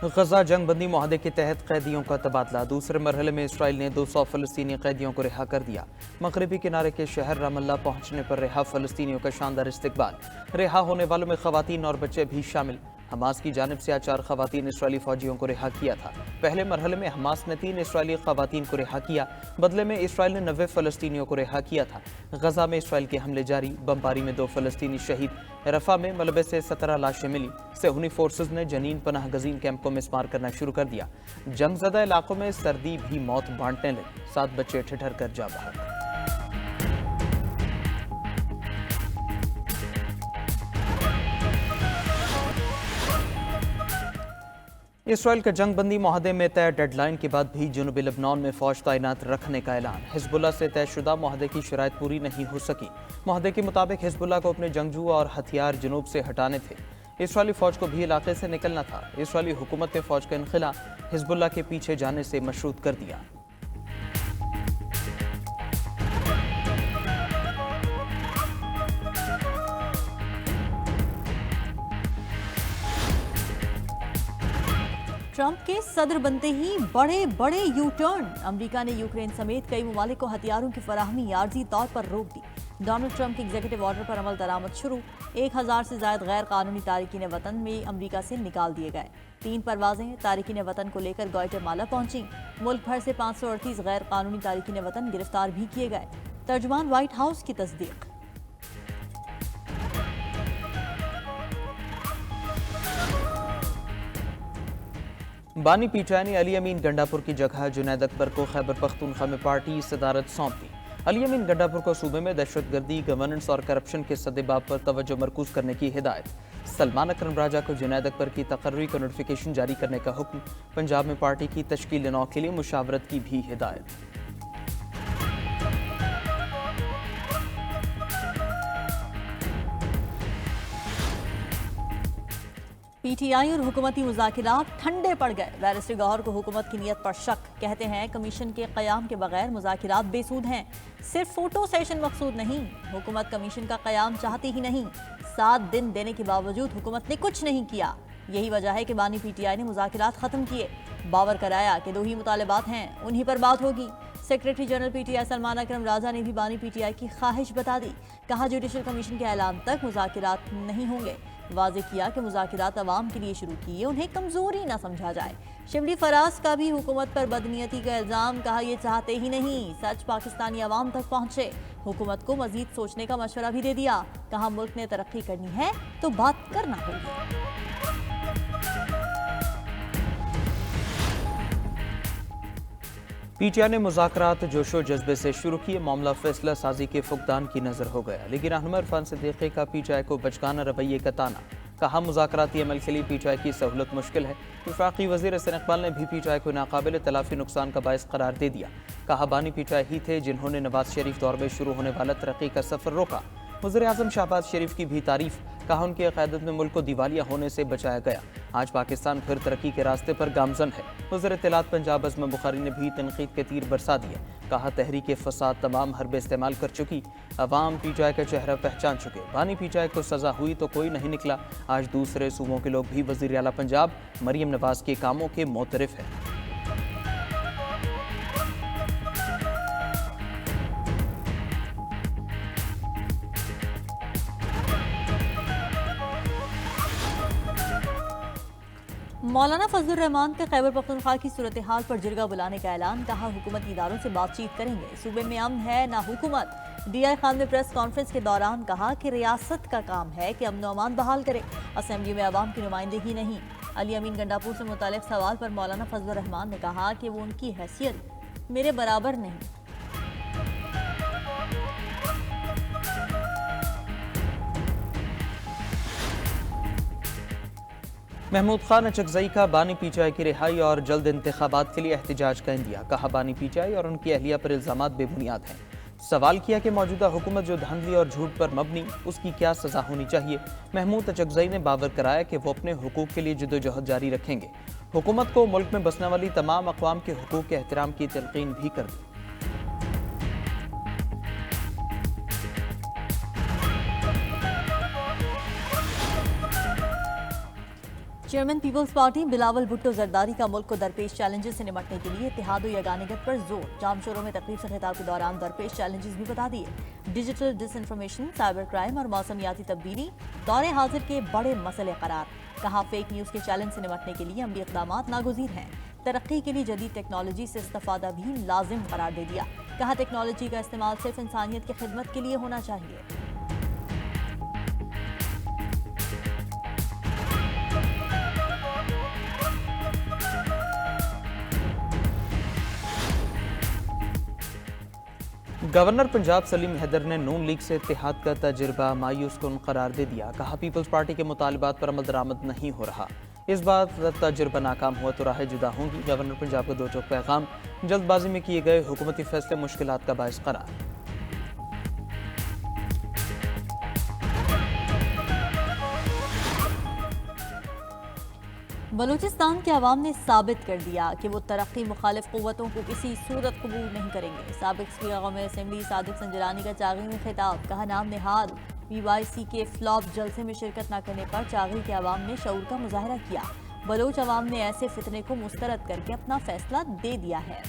غزہ جنگ بندی معاہدے کے تحت قیدیوں کا تبادلہ، دوسرے مرحلے میں اسرائیل نے 200 فلسطینی قیدیوں کو رہا کر دیا۔ مغربی کنارے کے شہر رام اللہ پہنچنے پر رہا فلسطینیوں کا شاندار استقبال، رہا ہونے والوں میں خواتین اور بچے بھی شامل۔ حماس کی جانب سے 4 خواتین اسرائیلی فوجیوں کو رہا کیا تھا۔ پہلے مرحلے میں حماس نے 3 اسرائیلی خواتین کو رہا کیا، بدلے میں اسرائیل نے 90 فلسطینیوں کو رہا کیا تھا۔ غزہ میں اسرائیل کے حملے جاری، بمباری میں 2 فلسطینی شہید، رفح میں ملبے سے 17 لاشیں ملی۔ صہیونی فورسز نے جنین پناہ گزین کیمپوں میں اسمار کرنا شروع کر دیا۔ جنگ زدہ علاقوں میں سردی بھی موت بانٹنے لگی، 7 بچے ٹھٹھر کر جاں بحق۔ اسرائیل کا جنگ بندی معاہدے میں طے ڈیڈ لائن کے بعد بھی جنوبی لبنان میں فوج تعینات رکھنے کا اعلان۔ حزب اللہ سے طے شدہ معاہدے کی شرائط پوری نہیں ہو سکی۔ معاہدے کے مطابق حزب اللہ کو اپنے جنگجو اور ہتھیار جنوب سے ہٹانے تھے۔ اسرائیلی فوج کو بھی علاقے سے نکلنا تھا۔ اسرائیلی حکومت نے فوج کا انخلا حزب اللہ کے پیچھے جانے سے مشروط کر دیا۔ ٹرمپ کے صدر بنتے ہی بڑے یو ٹرن، امریکہ نے یوکرین سمیت کئی ممالک کو ہتھیاروں کی فراہمی عارضی طور پر روک دی۔ ڈونلڈ ٹرمپ کے ایگزیکٹو آرڈر پر عمل درآمد شروع، 1000 سے زائد غیر قانونی تارکین وطن میں امریکہ سے نکال دیے گئے۔ 3 پروازیں تارکین وطن کو لے کر گواٹےمالا پہنچیں۔ ملک بھر سے 538 غیر قانونی تارکین وطن گرفتار بھی کیے گئے۔ ترجمان وائٹ ہاؤس کی تصدیق۔ بانی پی ٹی آئی نے علی امین گنڈاپور کی جگہ جنید اکبر کو خیبر پختونخوا میں پارٹی صدارت سونپ دی۔ علی امین گنڈاپور کو صوبے میں دہشت گردی، گورننس اور کرپشن کے سدباب پر توجہ مرکوز کرنے کی ہدایت۔ سلمان اکرم راجہ کو جنید اکبر کی تقرری کا نوٹیفیکیشن جاری کرنے کا حکم۔ پنجاب میں پارٹی کی تشکیل 9 کے لیے مشاورت کی بھی ہدایت۔ پی ٹی آئی اور حکومتی مذاکرات ٹھنڈے پڑ گئے۔ بیرسٹر گوہر کو حکومت کی نیت پر شک، کہتے ہیں کمیشن کے قیام کے بغیر مذاکرات بے سود ہیں۔ صرف فوٹو سیشن مقصود نہیں، حکومت کمیشن کا قیام چاہتی ہی نہیں۔ 7 دن دینے کے باوجود حکومت نے کچھ نہیں کیا۔ یہی وجہ ہے کہ بانی پی ٹی آئی نے مذاکرات ختم کیے، باور کرایا کہ 2 ہی مطالبات ہیں، انہی پر بات ہوگی۔ Secretary general P T I Salman Akram Raja نے بھی بانی پی ٹی آئی کی خواہش بتا دی، کہا جوڈیشل کمیشن کے اعلان تک مذاکرات نہیں ہوں گے۔ واضح کیا کہ مذاکرات عوام کے لیے شروع کیے، انہیں کمزوری نہ سمجھا جائے۔ شبلی فراز کا بھی حکومت پر بدنیتی کا الزام، کہا یہ چاہتے ہی نہیں سچ پاکستانی عوام تک پہنچے۔ حکومت کو مزید سوچنے کا مشورہ بھی دے دیا، کہا ملک نے ترقی کرنی ہے تو بات کرنا ہوگی۔ پی ٹی آئی نے مذاکرات جوش و جذبے سے شروع کیے، معاملہ فیصلہ سازی کے فقدان کی نظر ہو گیا، لیکن رہنما عرفان صدیقی کا پی ٹی آئی کو بچگانہ رویے کا طعنا، کہا مذاکراتی عمل کے لیے پی ٹی آئی کی سہولت مشکل ہے۔ وفاقی وزیر حسن اقبال نے بھی پی ٹی آئی کو ناقابل تلافی نقصان کا باعث قرار دے دیا، کہا بانی پی ٹی آئی ہی تھے جنہوں نے نواز شریف دور میں شروع ہونے والا ترقی کا سفر روکا۔ وزیر اعظم شہباز شریف کی بھی تعریف، کہا ان کی قیادت میں ملک کو دیوالیہ ہونے سے بچایا گیا۔ آج پاکستان پھر ترقی کے راستے پر گامزن ہے۔ وزیر اطلاعات پنجاب عظمی بخاری نے بھی تنقید کے تیر برسا دیے، کہا تحریک فساد تمام حربے استعمال کر چکی، عوام پی ٹی آئی کا چہرہ پہچان چکے۔ بانی پی ٹی آئی کو سزا ہوئی تو کوئی نہیں نکلا، آج دوسرے صوبوں کے لوگ بھی وزیر اعلیٰ پنجاب مریم نواز کے کاموں کے معترف ہیں۔ مولانا فضل الرحمان کا خیبر پختونخوا کی صورتحال پر جرگہ بلانے کا اعلان، کہا حکومتی اداروں سے بات چیت کریں گے، صوبے میں امن ہے نہ حکومت۔ ڈی آئی خان نے پریس کانفرنس کے دوران کہا کہ ریاست کا کام ہے کہ امن و امان بحال کرے، اسمبلی میں عوام کی نمائندگی نہیں۔ علی امین گنڈاپور سے متعلق سوال پر مولانا فضل الرحمان نے کہا کہ وہ ان کی حیثیت میرے برابر نہیں۔ محمود خان اچکزئی کا بانی پی ٹی آئی کی رہائی اور جلد انتخابات کے لیے احتجاج کا عندیہ، کہا بانی پی ٹی آئی اور ان کی اہلیہ پر الزامات بے بنیاد ہیں۔ سوال کیا کہ موجودہ حکومت جو دھاندلی اور جھوٹ پر مبنی، اس کی کیا سزا ہونی چاہیے۔ محمود اچکزئی نے باور کرایا کہ وہ اپنے حقوق کے لیے جدوجہد جاری رکھیں گے۔ حکومت کو ملک میں بسنے والی تمام اقوام کے حقوق کے احترام کی تلقین بھی کر دی۔ चेयरमैन पीपल्स पार्टी बिलावल भुट्टो जरदारी का मुल्क को दरपेश चैलेंजेस से निपटने के लिए इत्तेहाद व यगानियत पर जोर। जाम शोरों में तकरीब से खिताब के दौरान दरपेश चैलेंजेस भी बता दिए। डिजिटल डिसइंफॉर्मेशन, साइबर क्राइम और मौसमियाती तब्दीली दौरे हाजिर के बड़े मसले करार। कहा फेक न्यूज़ के चैलेंज से निपटने के लिए अमली इक़दाम नागुज़ीर हैं। तरक्की के लिए जदीद टेक्नोलॉजी से इस्तेफादा भी लाजिम करार दे दिया। कहा टेक्नोलॉजी का इस्तेमाल सिर्फ इंसानियत की खिदमत के लिए होना चाहिए। गवर्नर पंजाब सलीम हैदर ने नून लीग से इत्तेहाद का तजुर्बा मायूस कुन करार दे दिया। कहा पीपल्स पार्टी के मुतालबात पर अमल दरामद नहीं हो रहा। इस बात तजुर्बा नाकाम हुआ तो राहें जुदा होंगी। गवर्नर पंजाब का दो टोक पैगाम, जल्दबाजी में किए गए हुकूमती फैसले मुश्किलात का बायस करार। बलूचिस्तान के अवाम ने साबित कर दिया कि वो तरक्की मुखालिफ क़ुव्वतों को किसी सूरत कबूल नहीं करेंगे। साबिक स्पीकर कौमी असम्बली सादिक संजरानी का चागरी में खिताब। कहा नाम निहाल PYC के फ्लॉप जलसे में शिरकत न करने पर चागरी के अवाम ने शऊर का मुजाहरा किया। बलूच अवाम ने ऐसे फितने को मुस्तरद करके अपना फैसला दे दिया है।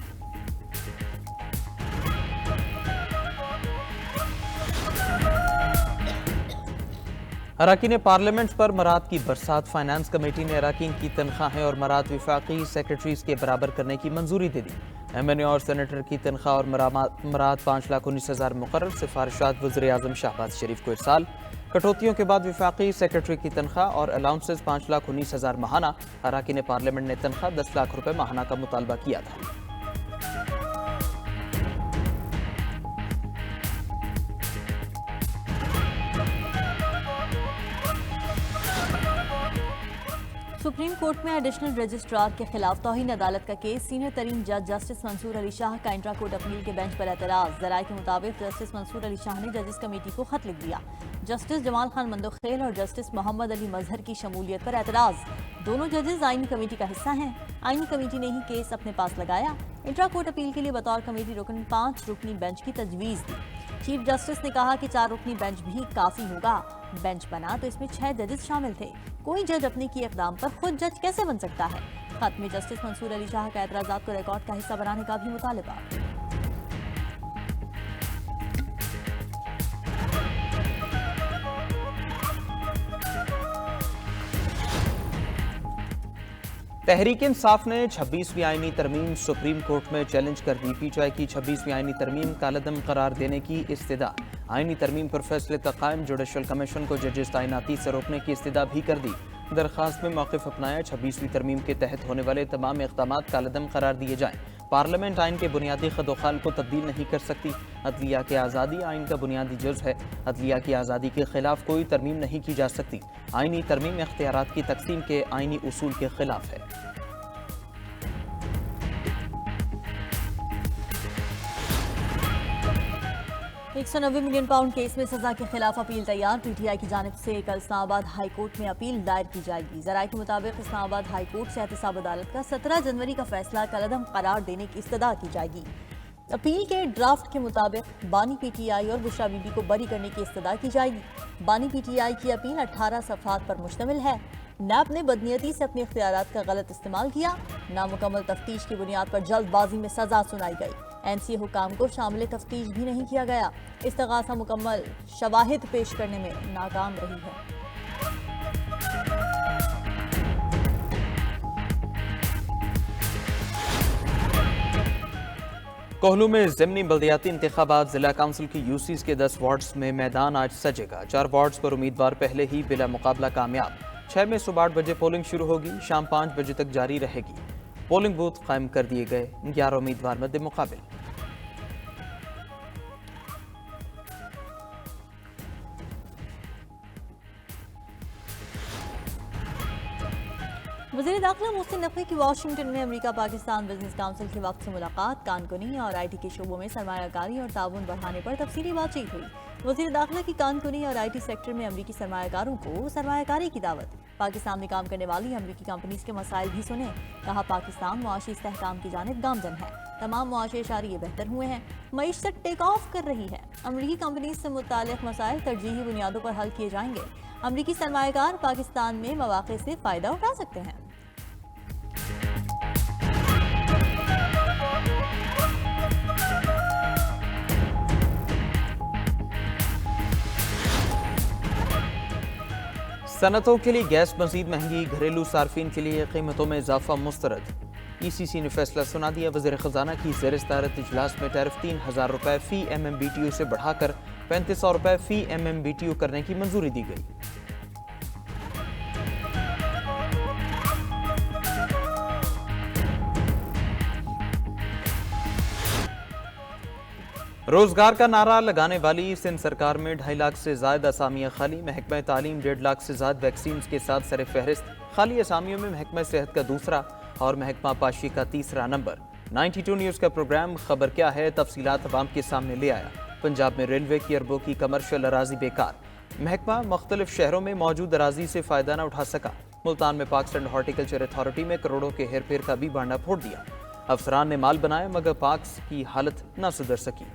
अराकीन पार्लियामेंट पर मराद की बरसात। फाइनेंस कमेटी ने अराकीन की तनख्वाहें और मराद विफाकी सेक्रेटरीज के बराबर करने की मंजूरी दे दी। MNA और सेनेटर की तनख्वाह और मराद 5,19,000 मुकर्रर। सिफारिशात वज़ीर आज़म शहबाज शरीफ को इरसाल। कटौतियों के बाद विफाकी सेक्रेटरी की तनख्वाह और अलाउंसेस 5,19,000 माहाना। अराकीन पार्लियामेंट ने तनख्वाह 10 लाख रुपए माहाना का मुतालबा किया था। सुप्रीम कोर्ट में एडिशनल रजिस्ट्रार के खिलाफ तौहीन अदालत का केस। सीनियर तरीन जज जस्टिस मंसूर अली शाह का इंट्रा कोर्ट अपील के बेंच पर एतराज। जराये के मुताबिक जस्टिस मंसूर अली शाह ने जजेस कमेटी को खत लिख दिया। जस्टिस जमाल खान मंदोखेल और जस्टिस मोहम्मद अली मजहर की शमूलियत पर एतराज। दोनों जजेस आईनी कमेटी का हिस्सा हैं। आईनी कमेटी ने ही केस अपने पास लगाया। इंट्रा कोर्ट अपील के लिए बतौर कमेटी रुकन 5 रुकनी बेंच की तजवीज़ दी। चीफ जस्टिस ने कहा कि 4 रुकनी बेंच भी काफ़ी होगा। बेंच बना तो इसमें 6 जजेस शामिल थे। कोई जज अपने की इक़दाम पर खुद जज कैसे बन सकता है। खत में जस्टिस मंसूर अली शाह का एतराज़ात को रिकॉर्ड का हिस्सा बनाने का भी मुतालबा। तहरीक इंसाफ ने 26वीं आईनी तरमीम सुप्रीम कोर्ट में चैलेंज कर दी। PTI की 26वीं आईनी तरमीम कालदम करार देने की इस्तदा। आईनी तरमीम पर फैसले तक कायम। जुडिशल कमीशन को जजेस तैनाती से रोकने की इस्तदा भी कर दी। दरखास्त में मौक़िफ़ अपनाया। 26वीं तरमीम के तहत होने वाले तमाम इक़दामात कालदम करार दिए जाएँ। पार्लियामेंट आइन के बुनियादी खदोखाल को तब्दील नहीं कर सकती। अदलिया की आज़ादी आइन का बुनियादी जुज़ है। अदलिया की आज़ादी के खिलाफ कोई तरमीम नहीं की जा सकती। आइनी तरमीम इख्तियारात की तकसीम के आइनी उसूल के खिलाफ है। 190 मिलियन पाउंड केस में सजा के खिलाफ अपील तैयार। PTI की जानिब से कल इस्लामाबाद हाई कोर्ट में अपील दायर की जाएगी। ज़राए के मुताबिक इस्लामाबाद हाई कोर्ट से एहतसाब अदालत का 17 जनवरी का फैसला कलअदम करार देने की इस्तदा की जाएगी। अपील के ड्राफ्ट के मुताबिक बानी PTI और बुशरा बीबी को बरी करने की इस्तदा की जाएगी। बानी PTI की अपील 18 सफ़हात पर मुश्तमिल है। नैब ने बदनीयती से अपने इख्तियारात का गलत इस्तेमाल किया। नामुकम्मल तफ्तीश की बुनियाद पर जल्दबाजी में सजा सुनाई गई। NCA हुकाम को शामिल तफ्तीश भी नहीं किया गया। इस्तगासा मुकम्मल शवाहिद पेश करने में नाकाम रही है। कोहलू में ज़िमनी बल्दियाती इंतखाबात। जिला काउंसिल की UCs के 10 वार्ड्स में मैदान आज सजेगा। 4 वार्ड्स पर उम्मीदवार पहले ही बिला मुकाबला कामयाब। 6 में सुबह 8 बजे पोलिंग शुरू होगी। शाम 5 बजे तक जारी रहेगी। पोलिंग बूथ कायम कर दिए गए। 11 उम्मीदवार मद्दे मुकाबिल। वज़ीर दाखिला मोहसिन नकवी की वाशिंगटन में अमेरिका पाकिस्तान बिजनेस काउंसिल के वक्त से मुलाकात। कानकुनी और IT के शोबों में सरमायाकारी और ताउन बढ़ाने पर तफसीली बातचीत हुई। वज़ीर दाखिला की कानकुनी और IT सेक्टर में अमरीकी सरमायाकारों को सरमायाकारी की दावत। पाकिस्तान में काम करने वाली अमरीकी कंपनीज के मसाइल भी सुने। कहा पाकिस्तान मुआशी इस्तेहकाम की जानिब गामजन है। तमाम मुआशी इशारे बेहतर हुए हैं। मईशत टेक ऑफ कर रही है। अमरीकी कंपनीज से मुताल्लिक़ मसाइल तरजीही बुनियादों पर हल किए जाएंगे। अमरीकी सरमाएकार पाकिस्तान में मौके से फ़ायदा उठा सकते हैं। सनतों के लिए गैस मज़ीद महंगी, घरेलू सार्फिन के लिए कीमतों में इजाफा मुस्तरद। ECC ने फैसला सुना दिया। वज़ीर ख़ज़ाना की ज़ेर सदारत इजलास में टैरिफ 3000 रुपये फ़ी MMBTU से बढ़ाकर 3500 रुपये फ़ी MMBTU करने की मंजूरी दी गई। रोजगार का नारा लगाने वाली सिंध सरकार में 2.5 लाख से ज्यादा असामियां खाली। महकमा तालीम 1.5 लाख से ज्यादा वैक्सीन के साथ सर फहरिस्त। खाली असामियों में महकमा सेहत का दूसरा और महकमा पाशी का तीसरा नंबर। 92 न्यूज़ का प्रोग्राम खबर क्या है तफसीलात अवाम के सामने ले आया। पंजाब में रेलवे की अरबों की कमर्शियल अराजी बेकार। महकमा मुख्तलिफ शहरों में मौजूद अराजी से फ़ायदा न उठा सका। मुल्तान में पाकिस्तान हॉर्टिकल्चर अथॉरिटी में करोड़ों के हेर फेर का भी बांडा फोड़ दिया। अफसरान ने माल बनाया मगर पाक्स की हालत न सुधर सकी।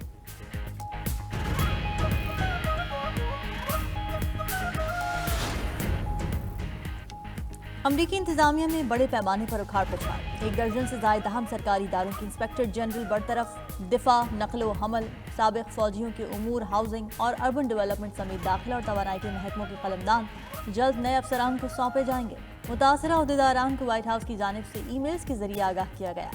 अमरीकी इंतजामिया में बड़े पैमाने पर उखाड़ पछाड़। 1 दर्जन से ज्यादा अहम सरकारी इदारों के इंस्पेक्टर जनरल बरतरफ। दिफा, नकलो हमल, साबिक फौजियों के उमूर, हाउसिंग और अर्बन डेवलपमेंट समेत दाखिला और तवानाई के महकमों के कलमदान जल्द नए अफसरान को सौंपे जाएंगे। मुतासरा अहदेदारान को व्हाइट हाउस की जानिब से ईमेल्स के जरिए आगाह किया गया।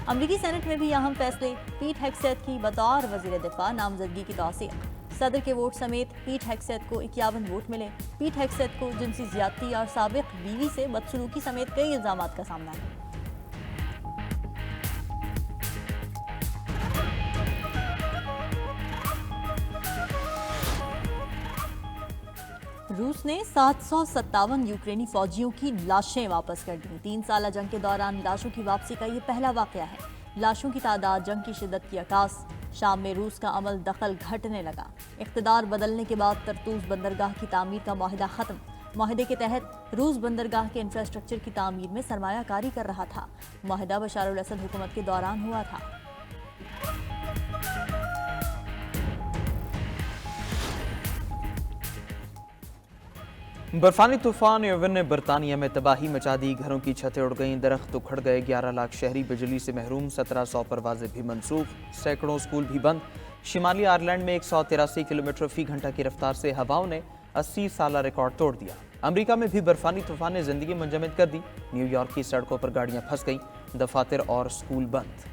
अमरीकी सेनेट में भी अहम फैसले। पीट हेगसेथ की बतौर वजीर दिफा नामजदगी की तौसीक। सदर के वोट समेत पीट हेगसेथ को 51 वोट मिले। पीट हेगसेथ को जिनसी ज्यादती और साबिक बीवी से बदसलूकी समेत कई इल्जामात का सामना है। रूस ने 757 यूक्रेनी फौजियों की लाशें वापस कर दी। 3 साल जंग के दौरान लाशों की वापसी का ये पहला वाकया है। लाशों की तादाद जंग की शिद्दत की अकास। शाम में रूस का अमल दखल घटने लगा। इख्तिदार बदलने के बाद तरतूज बंदरगाह की तामीर का माहिदा खत्म। माहिदे के तहत रूस बंदरगाह के इंफ्रास्ट्रक्चर की तामीर में सरमायाकारी कर रहा था। माहिदा बशार अल असद हुकूमत के दौरान हुआ था। बर्फानी तूफान एवन ने बरतानिया में तबाही मचा दी। घरों की छतें उड़ गईं, दरख्त उखड़ गए। 11 लाख शहरी बिजली से महरूम। 1700 परवाजें भी मनसूख। सैकड़ों स्कूल भी बंद। शिमाली आयरलैंड में 183 किलोमीटर फी घंटा की रफ्तार से हवाओं ने 80 साला रिकॉर्ड तोड़ दिया। अमेरिका में भी बर्फानी तूफान ने जिंदगी मुंजमद कर दी। न्यूयॉर्क की सड़कों पर गाड़ियां फंस गईं। दफातर और स्कूल बंद।